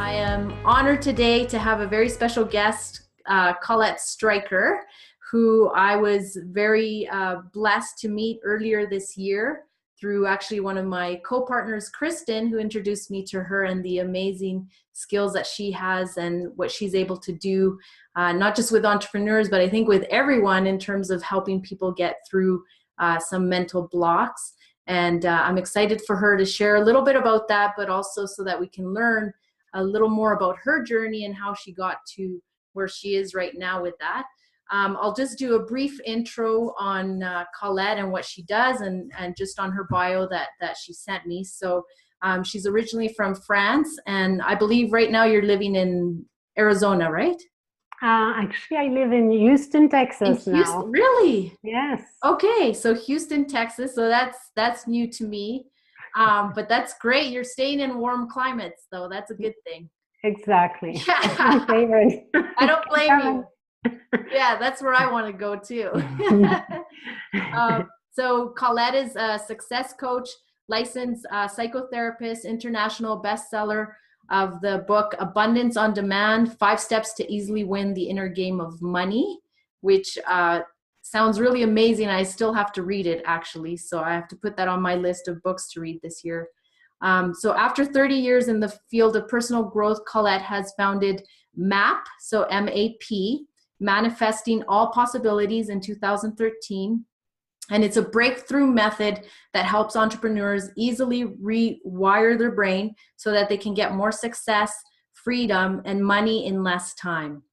I am honored today to have a very special guest, Colette Streicher, who I was very blessed to meet earlier this year through actually one of my co-partners, Kristen, who introduced me to her and the amazing skills that she has and what she's able to do, not just with entrepreneurs, but I think with everyone in terms of helping people get through some mental blocks. And I'm excited for her to share a little bit about that, but also so that we can learn a little more about her journey and how she got to where she is right now with that. I'll just do a brief intro on Colette and what she does and just on her bio that she sent me. So she's originally from France, and I believe right now you're living in Arizona, right? Actually, I live in Houston, Texas now. Really? Yes. Okay, so Houston, Texas. So that's new to me, but that's great. You're staying in warm climates, though. That's a good thing. Exactly. Yeah. That's my favorite. I don't blame you. Yeah, that's where I want to go too. So Colette is a success coach, licensed psychotherapist, international bestseller of the book Abundance on Demand, 5 Steps to Easily Win the Inner Game of Money, which sounds really amazing. I still have to read it, actually. So I have to put that on my list of books to read this year. So after 30 years in the field of personal growth, Colette has founded MAP, so M-A-P, Manifesting All Possibilities in 2013. And it's a breakthrough method that helps entrepreneurs easily rewire their brain so that they can get more success, freedom, and money in less time.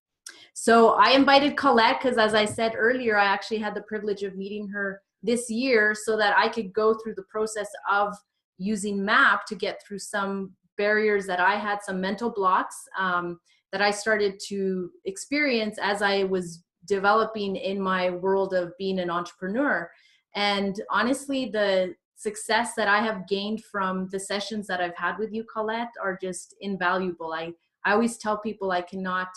So I invited Colette because, as I said earlier, I actually had the privilege of meeting her this year so that I could go through the process of using MAP to get through some barriers that I had, some mental blocks that I started to experience as I was developing in my world of being an entrepreneur. And honestly, the success that I have gained from the sessions that I've had with you, Colette, are just invaluable. I always tell people I cannot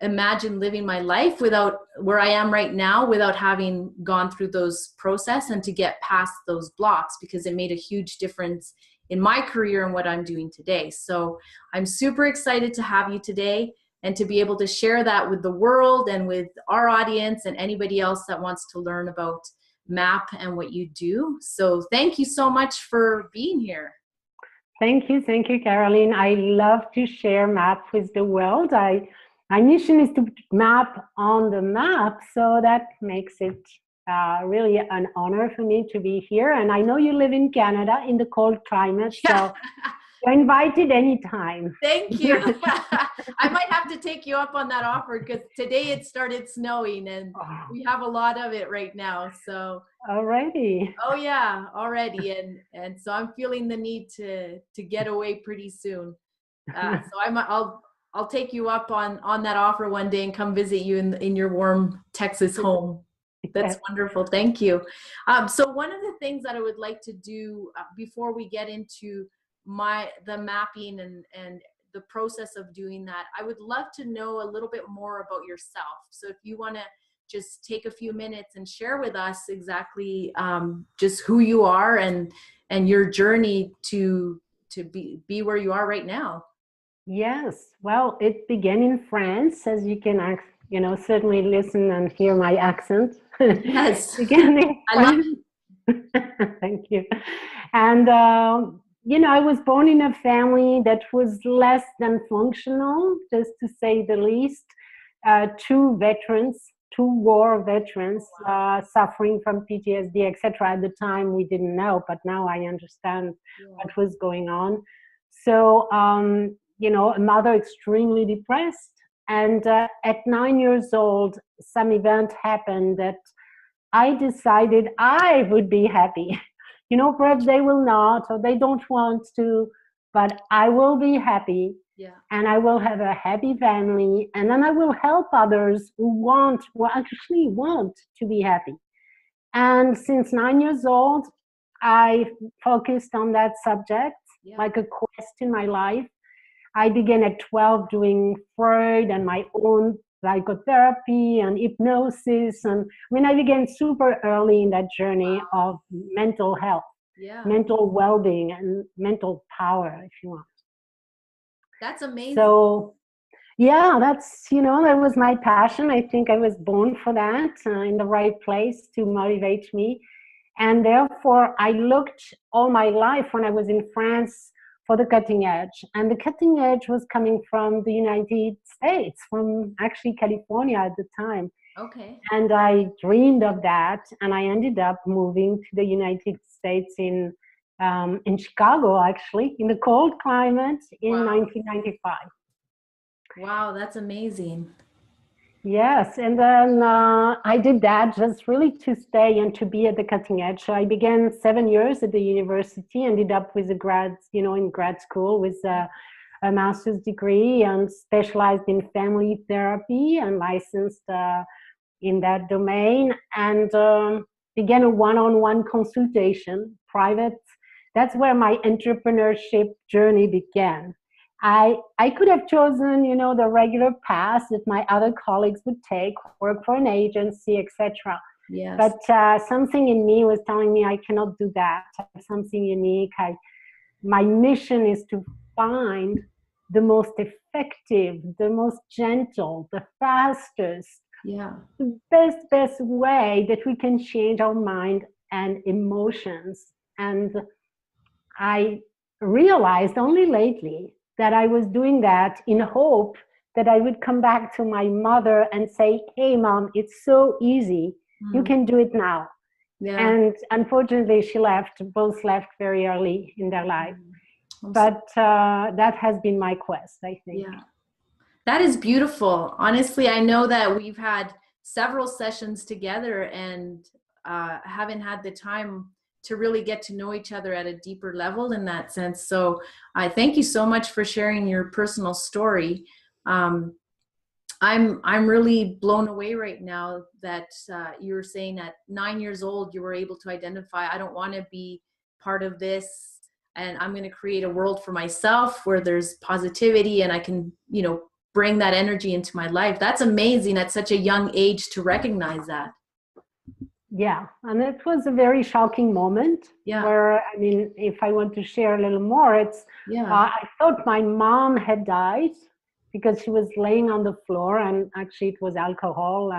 imagine living my life without where I am right now without having gone through those process and to get past those blocks, because it made a huge difference in my career and what I'm doing today. So I'm super excited to have you today and to be able to share that with the world and with our audience and anybody else that wants to learn about MAP and what you do. So thank you so much for being here. Thank you, Caroline. I love to share MAP with the world. My mission is to put MAP on the map, so that makes it really an honor for me to be here. And I know you live in Canada in the cold climate, so you're invited anytime. Thank you. I might have to take you up on that offer because today it started snowing and we have a lot of it right now. So already. Oh yeah, already. And so I'm feeling the need to get away pretty soon. So I'll take you up on that offer one day and come visit you in your warm Texas home. That's wonderful. Thank you. So one of the things that I would like to do before we get into the mapping and the process of doing that, I would love to know a little bit more about yourself. So if you want to just take a few minutes and share with us exactly just who you are and your journey to be where you are right now. Yes, well, it began in France, as you can, certainly listen and hear my accent. Yes, Beginning. I love it. Thank you. And I was born in a family that was less than functional, just to say the least. 2 war veterans, suffering from PTSD, etc. At the time, we didn't know, but now I understand what was going on. So, a mother extremely depressed. And at 9 years old, some event happened that I decided I would be happy. Perhaps they will not, or they don't want to, but I will be happy. Yeah. And I will have a happy family, and then I will help others who actually want to be happy. And since 9 years old, I focused on that subject, like a quest in my life. I began at 12 doing Freud and my own psychotherapy and hypnosis. And I began super early in that journey of mental health, mental well-being, and mental power, if you want. That's amazing. So yeah, that's, that was my passion. I think I was born for that, in the right place to motivate me. And therefore, I looked all my life when I was in France for the cutting edge. And the cutting edge was coming from the United States, from actually California at the time. Okay. And I dreamed of that. And I ended up moving to the United States in Chicago, actually, in the cold climate in 1995. Wow, that's amazing. Yes, and then I did that just really to stay and to be at the cutting edge. So I began 7 years at the university, ended up with in grad school with a master's degree and specialized in family therapy and licensed in that domain, and began a one-on-one consultation, private. That's where my entrepreneurship journey began. I could have chosen, the regular path that my other colleagues would take, work for an agency, etc. Yes. But something in me was telling me I cannot do that. I have something unique. My mission is to find the most effective, the most gentle, the fastest, the best way that we can change our mind and emotions. And I realized only lately that I was doing that in hope that I would come back to my mother and say, hey, Mom, it's so easy. You can do it now. Yeah. And unfortunately, both left very early in their life. But that has been my quest, I think. Yeah. That is beautiful. Honestly, I know that we've had several sessions together and haven't had the time to really get to know each other at a deeper level in that sense. So I thank you so much for sharing your personal story. I'm really blown away right now that you're saying at 9 years old, you were able to identify, I don't want to be part of this, and I'm going to create a world for myself where there's positivity and I can, bring that energy into my life. That's amazing at such a young age to recognize that. Yeah, and it was a very shocking moment. Yeah. Where, if I want to share a little more, I thought my mom had died because she was laying on the floor, and actually it was alcohol,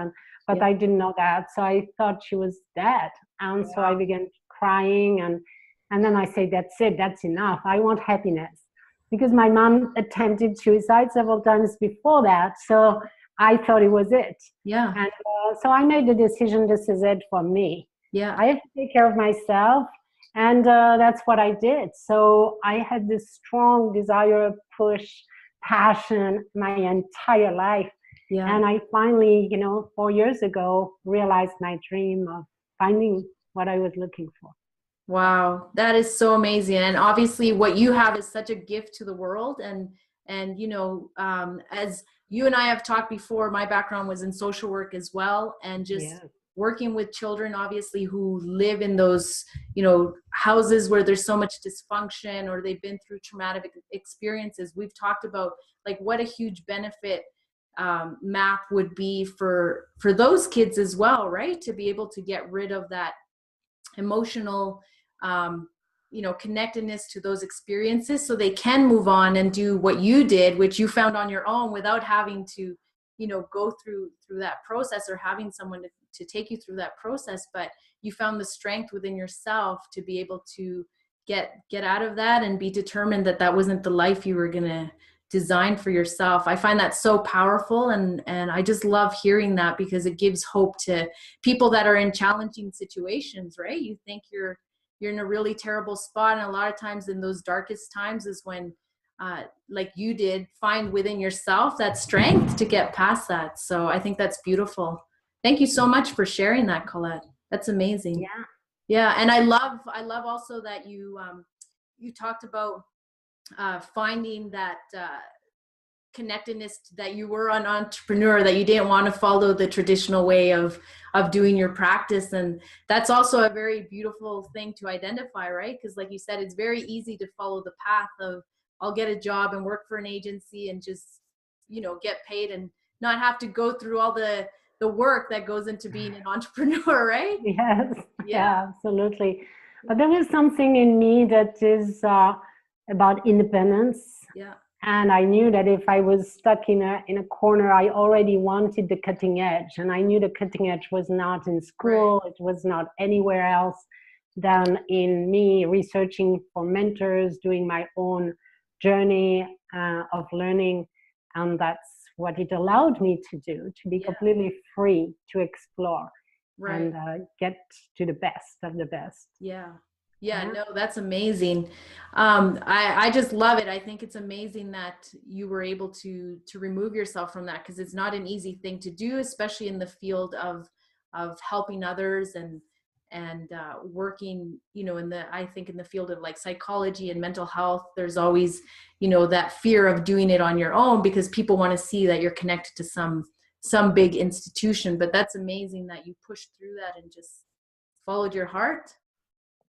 but I didn't know that, so I thought she was dead. And so I began crying, and then I said, that's it, that's enough. I want happiness, because my mom attempted suicide several times before that, so I thought it was it. Yeah. And so I made the decision, this is it for me. Yeah. I have to take care of myself. And that's what I did. So I had this strong desire, push, passion my entire life. Yeah. And I finally, 4 years ago, realized my dream of finding what I was looking for. Wow, that is so amazing. And obviously what you have is such a gift to the world. And as you and I have talked before, my background was in social work as well. And just working with children, obviously, who live in those, houses where there's so much dysfunction or they've been through traumatic experiences. We've talked about like what a huge benefit MAP would be for those kids as well, right? To be able to get rid of that emotional connectedness to those experiences so they can move on and do what you did, which you found on your own without having to go through that process or having someone to take you through that process. But you found the strength within yourself to be able to get out of that and be determined that wasn't the life you were gonna design for yourself. I find that so powerful, and I just love hearing that, because it gives hope to people that are in challenging situations, right? You think you're in a really terrible spot, and a lot of times in those darkest times is when like you did, find within yourself that strength to get past that. So I think that's beautiful. Thank you so much for sharing that, Colette. That's amazing. Yeah. And I love also that you talked about finding that connectedness, that you were an entrepreneur, that you didn't want to follow the traditional way of doing your practice. And that's also a very beautiful thing to identify, right? Because like you said, it's very easy to follow the path of, I'll get a job and work for an agency and just, get paid and not have to go through all the work that goes into being an entrepreneur, right? Yes, yeah, absolutely. But there is something in me that is about independence And I knew that if I was stuck in a corner, I already wanted the cutting edge. And I knew the cutting edge was not in school, it was not anywhere else than in me researching for mentors, doing my own journey of learning. And that's what it allowed me to do, to be completely free to explore and get to the best of the best. Yeah, no, that's amazing. I just love it. I think it's amazing that you were able to remove yourself from that, because it's not an easy thing to do, especially in the field of helping others and working, I think in the field of like psychology and mental health, there's always, that fear of doing it on your own because people want to see that you're connected to some big institution. But that's amazing that you pushed through that and just followed your heart.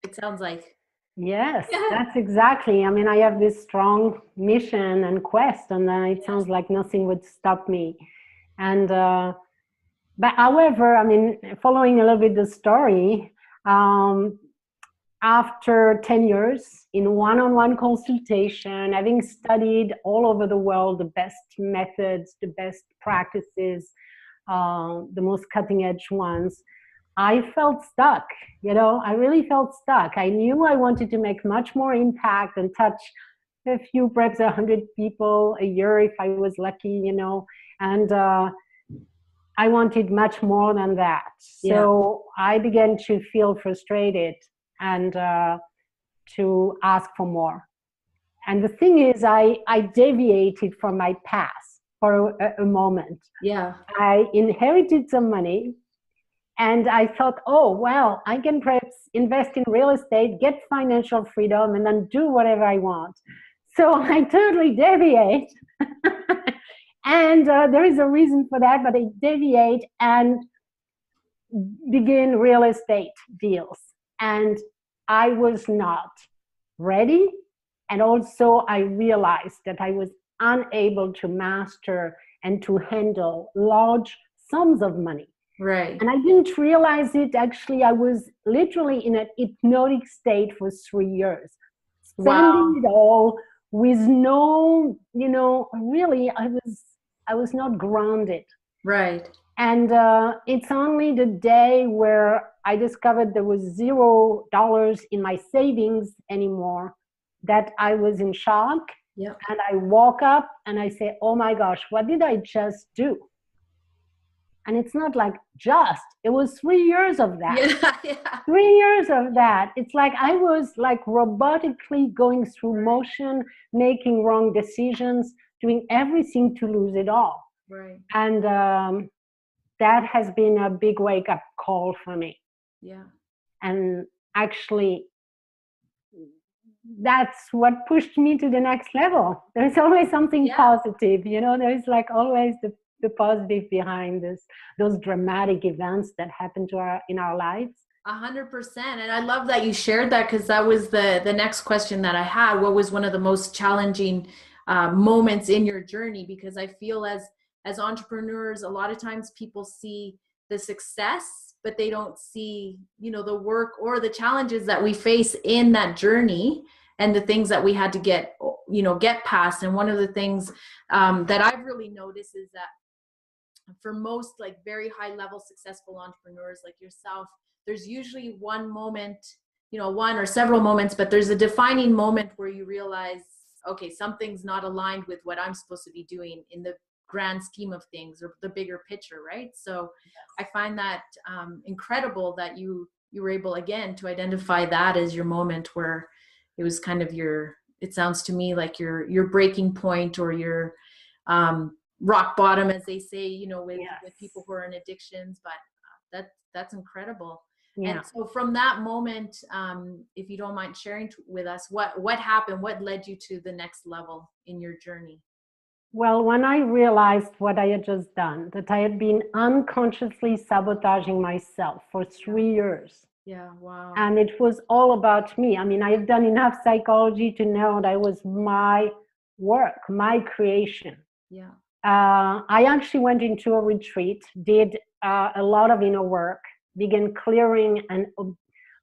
It sounds like. Yes, that's exactly. I mean, I have this strong mission and quest, and it sounds like nothing would stop me. And, but however, I mean, following a little bit the story, after 10 years in one-on-one consultation, having studied all over the world the best methods, the best practices, the most cutting edge ones, I felt stuck. I really felt stuck. I knew I wanted to make much more impact and touch a few, perhaps 100 people a year if I was lucky, and I wanted much more than that. So I began to feel frustrated and to ask for more. And the thing is, I deviated from my path for a moment. I inherited some money. And I thought, oh, well, I can perhaps invest in real estate, get financial freedom, and then do whatever I want. So I totally deviate. And there is a reason for that, but I deviate and begin real estate deals. And I was not ready. And also I realized that I was unable to master and to handle large sums of money. Right. And I didn't realize it. Actually, I was literally in a hypnotic state for 3 years, spending it all with no, really, I was not grounded. Right. And it's only the day where I discovered there was $0 in my savings anymore that I was in shock. Yeah. And I woke up and I say, oh my gosh, what did I just do? And it's not like just, it was 3 years of that. 3 years of that. It's like I was like robotically going through motion, making wrong decisions, doing everything to lose it all. Right. And that has been a big wake-up call for me. Yeah. And actually, that's what pushed me to the next level. There's always something positive, there's like always the positive behind those dramatic events that happen in our lives. 100%. And I love that you shared that, because that was the next question that I had. What was one of the most challenging moments in your journey? Because I feel as entrepreneurs, a lot of times people see the success, but they don't see, the work or the challenges that we face in that journey and the things that we had to get past. And one of the things that I've really noticed is that for most like very high level successful entrepreneurs like yourself, there's usually one moment, one or several moments, but there's a defining moment where you realize, okay, something's not aligned with what I'm supposed to be doing in the grand scheme of things or the bigger picture, right? So I find that incredible that you were able again to identify that as your moment where it was kind of it sounds to me like your breaking point or your rock bottom, as they say, with people who are in addictions. But that's incredible. Yeah. And so from that moment, if you don't mind sharing with us, what happened? What led you to the next level in your journey? Well, when I realized what I had just done, that I had been unconsciously sabotaging myself for 3 years. Yeah, wow. And it was all about me. I mean, I have done enough psychology to know that it was my work, my creation. Yeah. I actually went into a retreat, did a lot of inner work, began clearing and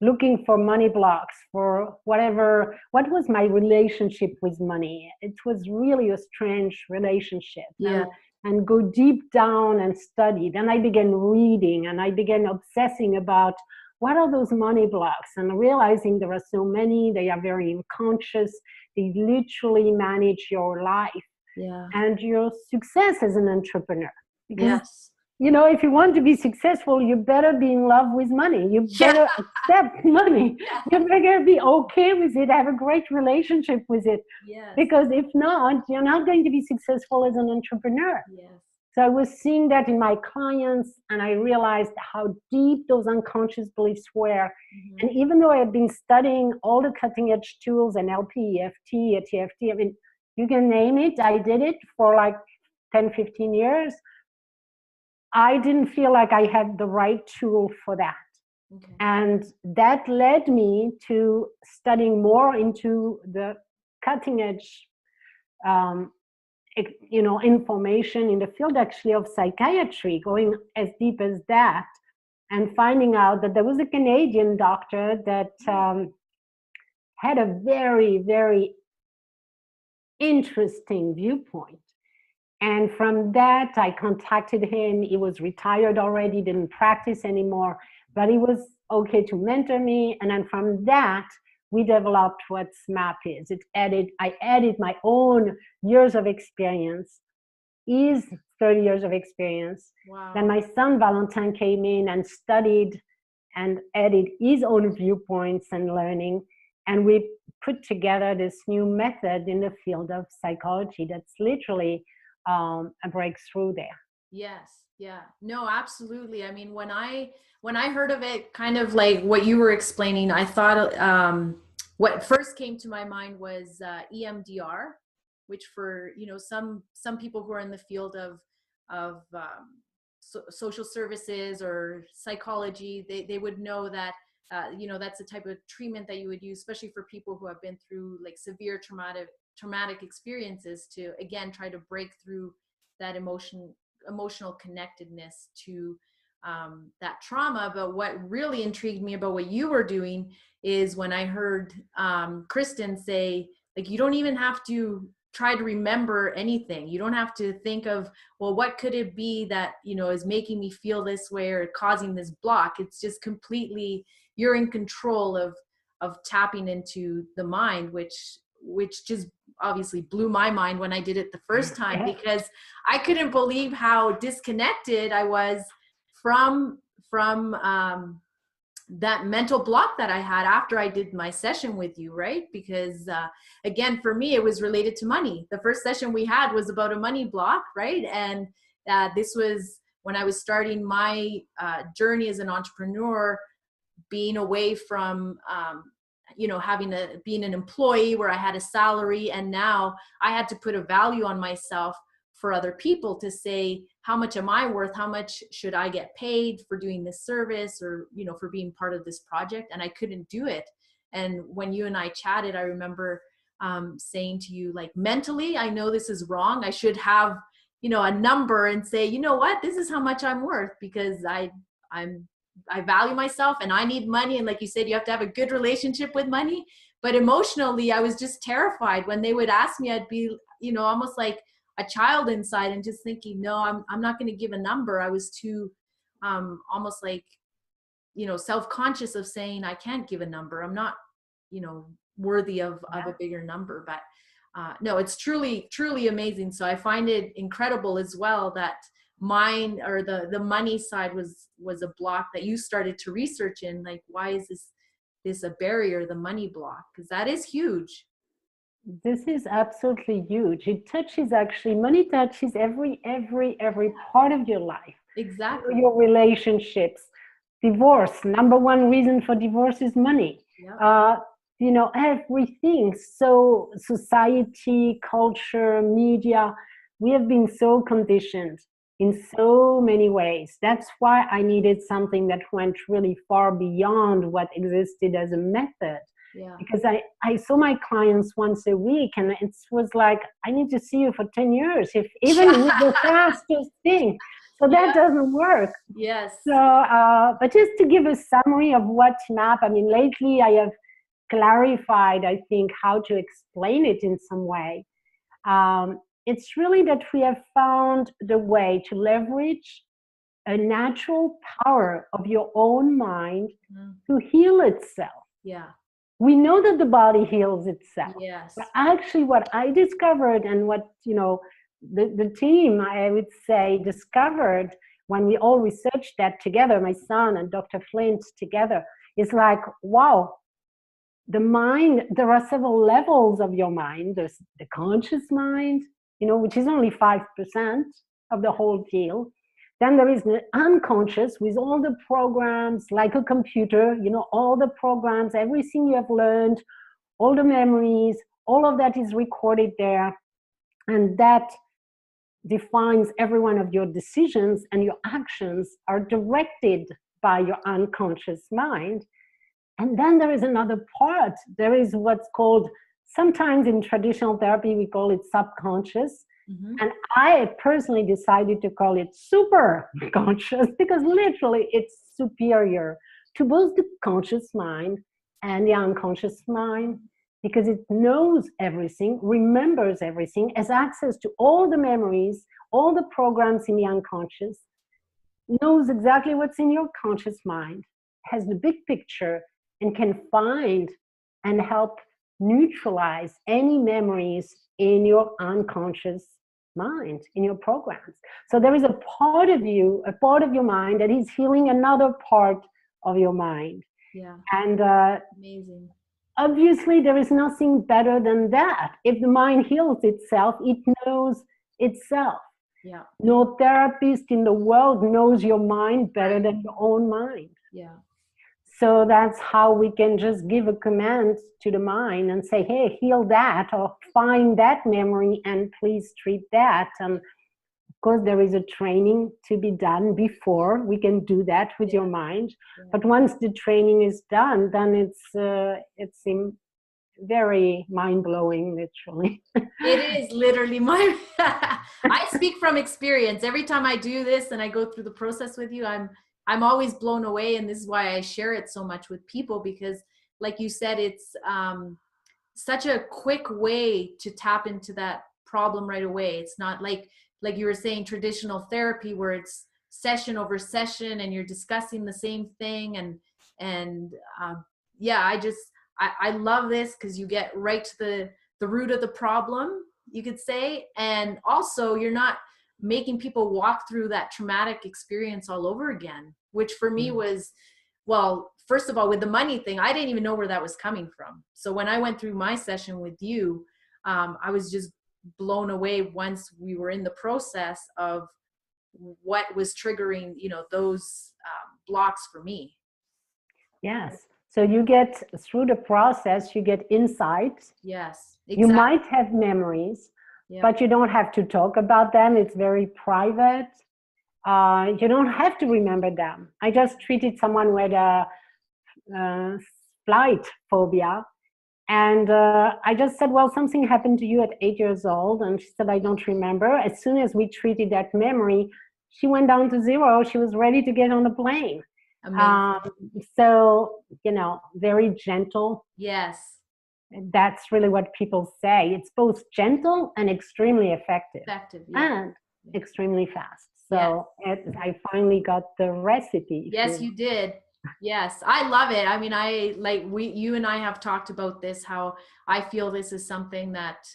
looking for money blocks, for whatever, what was my relationship with money. It was really a strange relationship. Yeah. And go deep down and study. Then I began reading and I began obsessing about what are those money blocks, and realizing there are so many, they are very unconscious, they literally manage your life and your success as an entrepreneur. Because you know, if you want to be successful, you better be in love with money. You better accept money. You better be okay with it, have a great relationship with it. Because if not, you're not going to be successful as an entrepreneur. So I was seeing that in my clients, and I realized how deep those unconscious beliefs were. And even though I had been studying all the cutting edge tools, NLP, EFT, e3TV, I mean, you can name it, I did it for like 10, 15 years. I didn't feel like I had the right tool for that. And that led me to studying more into the cutting edge, you know, information in the field actually of psychiatry, going as deep as that, and finding out that there was a Canadian doctor that had a very, very interesting viewpoint. And from that, I contacted him. He was retired already, didn't practice anymore, but he was okay to mentor me. And then from that, we developed what SMAP is. I added my own years of experience, his 30 years of experience. Then my son Valentin came in and studied and added his own viewpoints and learning. And we put together this new method in the field of psychology that's literally a breakthrough there. Yeah, no, absolutely. I mean, when I heard of it, kind of like what you were explaining, I thought what first came to my mind was EMDR, which for, you know, some people who are in the field of social services or psychology, they would know that you know, that's the type of treatment that you would use, especially for people who have been through like severe traumatic experiences, to again try to break through that emotional connectedness to that trauma. But what really intrigued me about what you were doing is when I heard Kristen say, like, you don't even have to try to remember anything. You don't have to think of, well, what could it be that, you know, is making me feel this way or causing this block. It's just completely, you're in control of tapping into the mind, which just obviously blew my mind when I did it the first time, because I couldn't believe how disconnected I was from that mental block that I had after I did my session with you, right? Because again, for me, it was related to money. The first session we had was about a money block, right? And this was when I was starting my journey as an entrepreneur, being away from you know, being an employee where I had a salary, and now I had to put a value on myself for other people to say, how much am I worth? How much should I get paid for doing this service, or, you know, for being part of this project? And I couldn't do it. And when you and I chatted, I remember saying to you, like, mentally, I know this is wrong. I should have, you know, a number and say, you know what, this is how much I'm worth, because I value myself and I need money. And like you said, you have to have a good relationship with money. But emotionally, I was just terrified when they would ask me. I'd be, you know, almost like a child inside, and just thinking, no, I'm not going to give a number. I was too almost like, you know, self-conscious of saying I can't give a number. I'm not, you know, worthy of a bigger number. But no, it's truly amazing. So I find it incredible as well that mine, or the money side, was a block that you started to research in. Like, why is this a barrier, the money block? Because that is huge. This is absolutely huge. It touches, actually, money touches every part of your life. Exactly. Your relationships, divorce. Number one reason for divorce is money. You know, everything. So society, culture, media, we have been so conditioned in so many ways. That's why I needed something that went really far beyond what existed as a method. Because I saw my clients once a week, and it was like, I need to see you for 10 years, if even with the fastest thing. So that doesn't work. Yes. So, but just to give a summary of what MAP, I mean, lately I have clarified, I think, how to explain it in some way. It's really that we have found the way to leverage a natural power of your own mind to heal itself. Yeah. We know that the body heals itself. Yes. But actually, what I discovered and what, the team, I would say, discovered when we all researched that together, my son and Dr. Flint together, is like, wow, the mind, there are several levels of your mind. There's the conscious mind, which is only 5% of the whole deal. Then there is the unconscious with all the programs, like a computer, all the programs, everything you have learned, all the memories, all of that is recorded there. And that defines every one of your decisions, and your actions are directed by your unconscious mind. And then there is another part. There is what's called, sometimes in traditional therapy, we call it subconscious. And I personally decided to call it super conscious because literally it's superior to both the conscious mind and the unconscious mind, because it knows everything, remembers everything, has access to all the memories, all the programs in the unconscious, knows exactly what's in your conscious mind, has the big picture, and can find and help neutralize any memories in your unconscious mind, in your programs. So there is a part of you, a part of your mind that is healing another part of your mind. Yeah. And amazing. Obviously, there is nothing better than that. If the mind heals itself, it knows itself. Yeah. No therapist in the world knows your mind better than your own mind. Yeah. So that's how we can just give a command to the mind and say, hey, heal that, or find that memory and please treat that. And of course, there is a training to be done before we can do that with your mind. But once the training is done, then it's very mind-blowing, literally. It is literally I speak from experience. Every time I do this and I go through the process with you, I'm always blown away. And this is why I share it so much with people, because like you said, it's such a quick way to tap into that problem right away. It's not like you were saying, traditional therapy where it's session over session and you're discussing the same thing. And I love this because you get right to the root of the problem, you could say. And also you're not making people walk through that traumatic experience all over again, which for me was, well, first of all, with the money thing, I didn't even know where that was coming from. So when I went through my session with you, I was just blown away once we were in the process of what was triggering, those blocks for me. Yes. So you get, through the process, you get insights. Yes. Exactly. You might have memories, but you don't have to talk about them. It's very private. You don't have to remember them. I just treated someone with a flight phobia. And I just said, well, something happened to you at 8 years old. And she said, I don't remember. As soon as we treated that memory, she went down to 0. She was ready to get on the plane. So, very gentle. Yes. That's really what people say. It's both gentle and extremely effective. And extremely fast. So I finally got the recipe. Yes, you did. Yes, I love it. I mean, you and I have talked about this, how I feel this is something that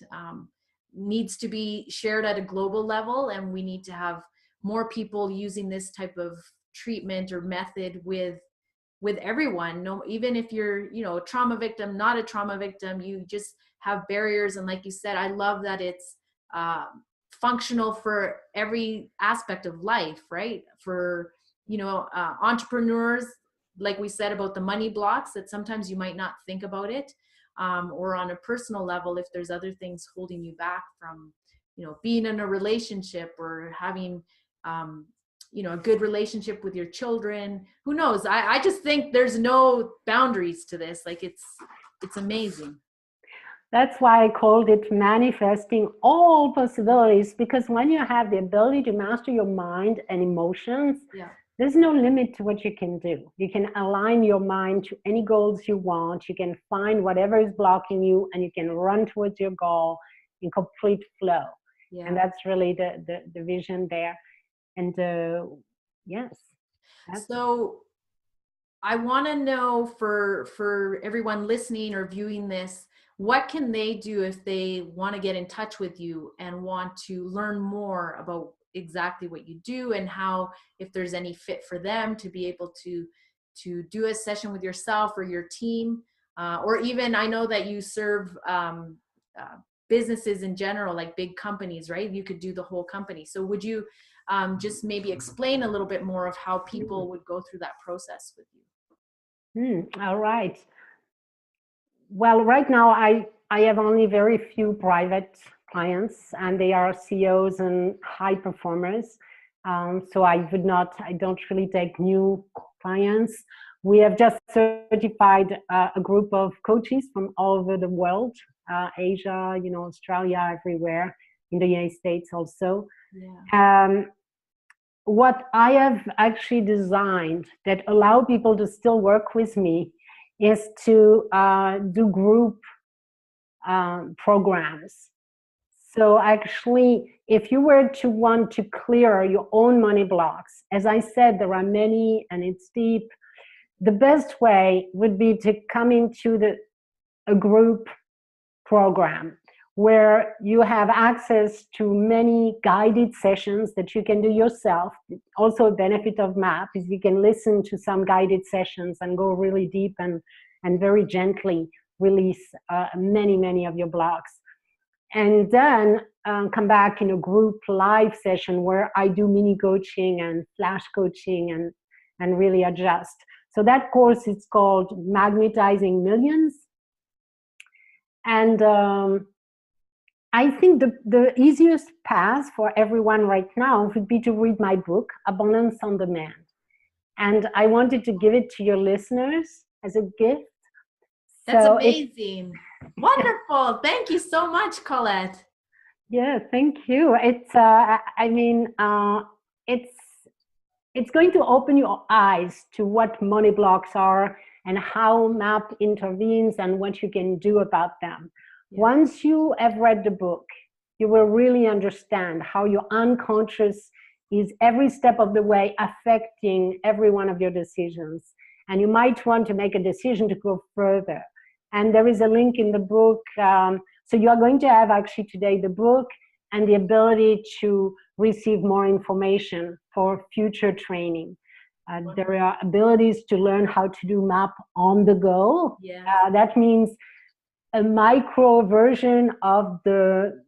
needs to be shared at a global level, and we need to have more people using this type of treatment or method with everyone. No, even if you're, a trauma victim, not a trauma victim, you just have barriers. And like you said, I love that it's functional for every aspect of life, right? For, entrepreneurs, like we said about the money blocks, that sometimes you might not think about it, or on a personal level, if there's other things holding you back from, being in a relationship or having, a good relationship with your children. Who knows? I just think there's no boundaries to this. Like it's amazing. That's why I called it manifesting all possibilities, because when you have the ability to master your mind and emotions, Yeah. there's no limit to what you can do. You can align your mind to any goals you want. You can find whatever is blocking you and you can run towards your goal in complete flow. Yeah. And that's really the vision there. And yes. So I want to know for everyone listening or viewing this, what can they do if they want to get in touch with you and want to learn more about exactly what you do, and how, if there's any fit for them to be able to do a session with yourself or your team, or even, I know that you serve businesses in general, like big companies, right? You could do the whole company. So would you just maybe explain a little bit more of how people would go through that process with you? All right. Well, right now I have only very few private clients, and they are CEOs and high performers. So I don't really take new clients. We have just certified a group of coaches from all over the world, Asia, Australia, everywhere, in the United States also. Yeah. What I have actually designed that allow people to still work with me is to do group programs. So actually, if you were to want to clear your own money blocks, as I said, there are many and it's deep. The best way would be to come into a group program where you have access to many guided sessions that you can do yourself. Also, a benefit of MAP is you can listen to some guided sessions and go really deep and very gently release many of your blocks. And then come back in a group live session where I do mini coaching and flash coaching and really adjust. So that course is called Magnetizing Millions. And I think the easiest path for everyone right now would be to read my book, Abundance on Demand. And I wanted to give it to your listeners as a gift. That's amazing. Wonderful. Thank you so much, Colette. Yeah, thank you. It's, it's going to open your eyes to what money blocks are and how MAP intervenes and what you can do about them. Yeah. Once you have read the book, you will really understand how your unconscious is every step of the way affecting every one of your decisions. And you might want to make a decision to go further. And there is a link in the book. So you are going to have actually today the book and the ability to receive more information for future training. There are abilities to learn how to do MAP on the go. Yes. That means a micro version of the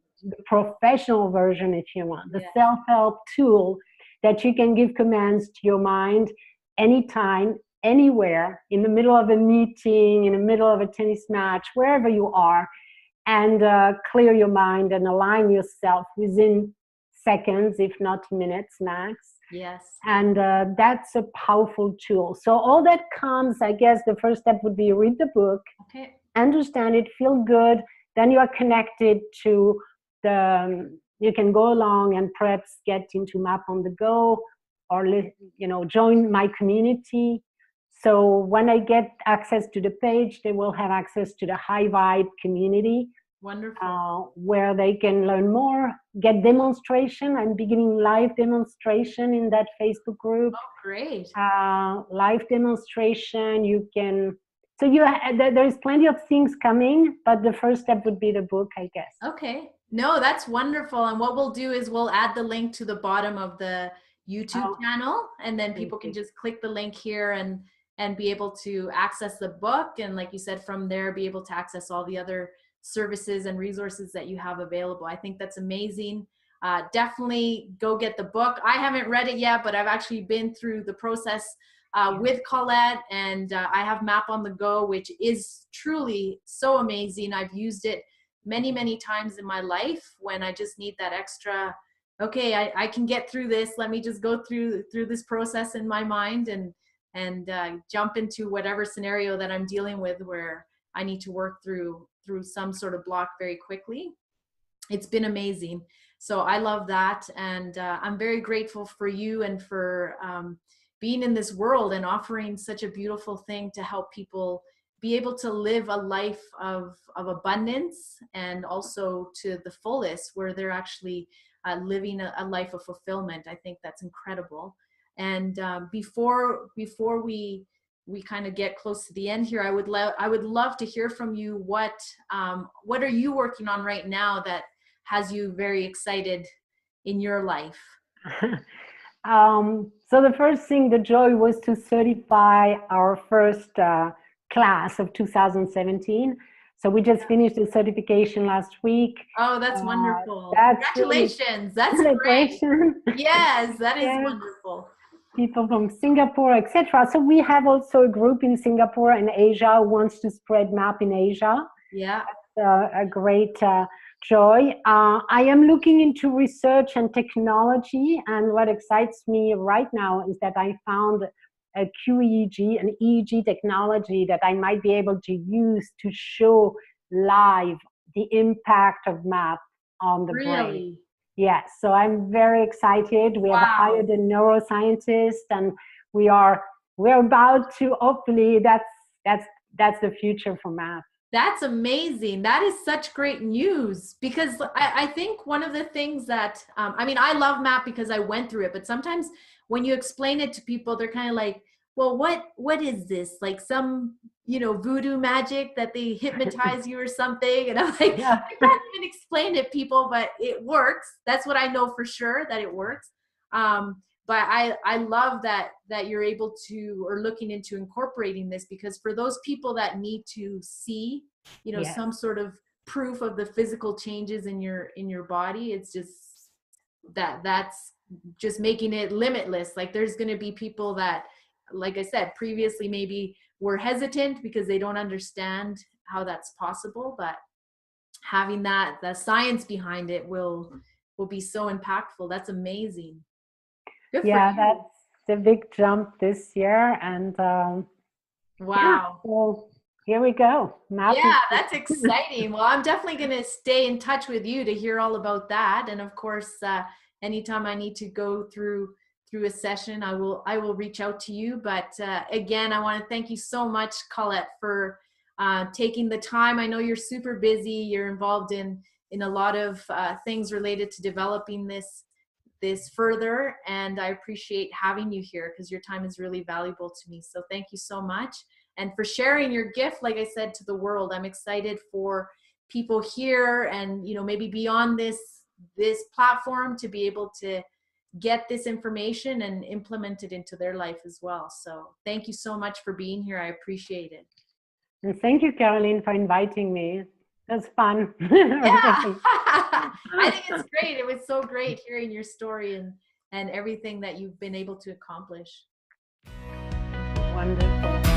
professional version, if you want, the self-help tool that you can give commands to your mind anytime, anywhere, in the middle of a meeting, in the middle of a tennis match, wherever you are, and clear your mind and align yourself within seconds, if not minutes max. Yes. And that's a powerful tool. So all that comes, I guess the first step would be read the book, understand it, feel good, then you are connected to you can go along and perhaps get into MAP on the go, or join my community. So when I get access to the page, they will have access to the High Vibe community. Wonderful. Where they can learn more, get demonstration. I'm beginning live demonstration in that Facebook group. Oh, great. Live demonstration, you can, so there's plenty of things coming, but the first step would be the book, I guess. Okay. No, that's wonderful. And what we'll do is we'll add the link to the bottom of the YouTube channel, and then people can just click the link here and be able to access the book. And like you said, from there, be able to access all the other services and resources that you have available. I think that's amazing. Definitely go get the book. I haven't read it yet, but I've actually been through the process with Colette, and I have MAP on the go, which is truly so amazing. I've used it many times in my life when I just need that extra, okay, I can get through this. Let me just go through this process in my mind and jump into whatever scenario that I'm dealing with, where I need to work through some sort of block very quickly. It's been amazing. So I love that. And I'm very grateful for you and for being in this world and offering such a beautiful thing to help people be able to live a life of abundance and also to the fullest, where they're actually living a life of fulfillment. I think that's incredible. And before we kind of get close to the end here, I would love to hear from you. What are you working on right now that has you very excited in your life? So the first thing, the joy was to certify our first class of 2017. So we just finished the certification last week. Oh, that's wonderful. That's Congratulations. That's great. Yes, that is wonderful. People from Singapore, etc. So we have also a group in Singapore and Asia who wants to spread MAP in Asia. Yeah. That's a great joy. I am looking into research and technology, and what excites me right now is that I found a QEEG, an EEG technology that I might be able to use to show live the impact of MAP on the brain. Yeah, so I'm very excited. We have hired a neuroscientist, and we're about to, hopefully, that's the future for MAP. That's amazing. That is such great news, because I think one of the things that, I mean, I love MAP because I went through it, but sometimes when you explain it to people, they're kind of like, well, what is this? Like some, voodoo magic that they hypnotize you or something. And I'm like, I can't even explain it, people, but it works. That's what I know for sure, that it works. But I love that you're able to, or looking into incorporating this, because for those people that need to see, some sort of proof of the physical changes in your body, it's just that's just making it limitless. Like there's going to be people that, like I said previously, maybe were hesitant because they don't understand how that's possible, but having the science behind it will be so impactful. That's amazing. That's the big jump this year, and wow. So here we go. That's exciting. Well, I'm definitely going to stay in touch with you to hear all about that, and of course, anytime I need to go through a session, I will reach out to you. But again, I want to thank you so much, Colette, for taking the time. I know you're super busy. You're involved in a lot of things related to developing this further, and I appreciate having you here because your time is really valuable to me. So thank you so much, and for sharing your gift, like I said, to the world. I'm excited for people here and maybe beyond this platform to be able to get this information and implement it into their life as well. So thank you so much for being here. I appreciate it. And thank you, Caroline, for inviting me. It was fun. Yeah. I think it's great. It was so great hearing your story and everything that you've been able to accomplish. Wonderful.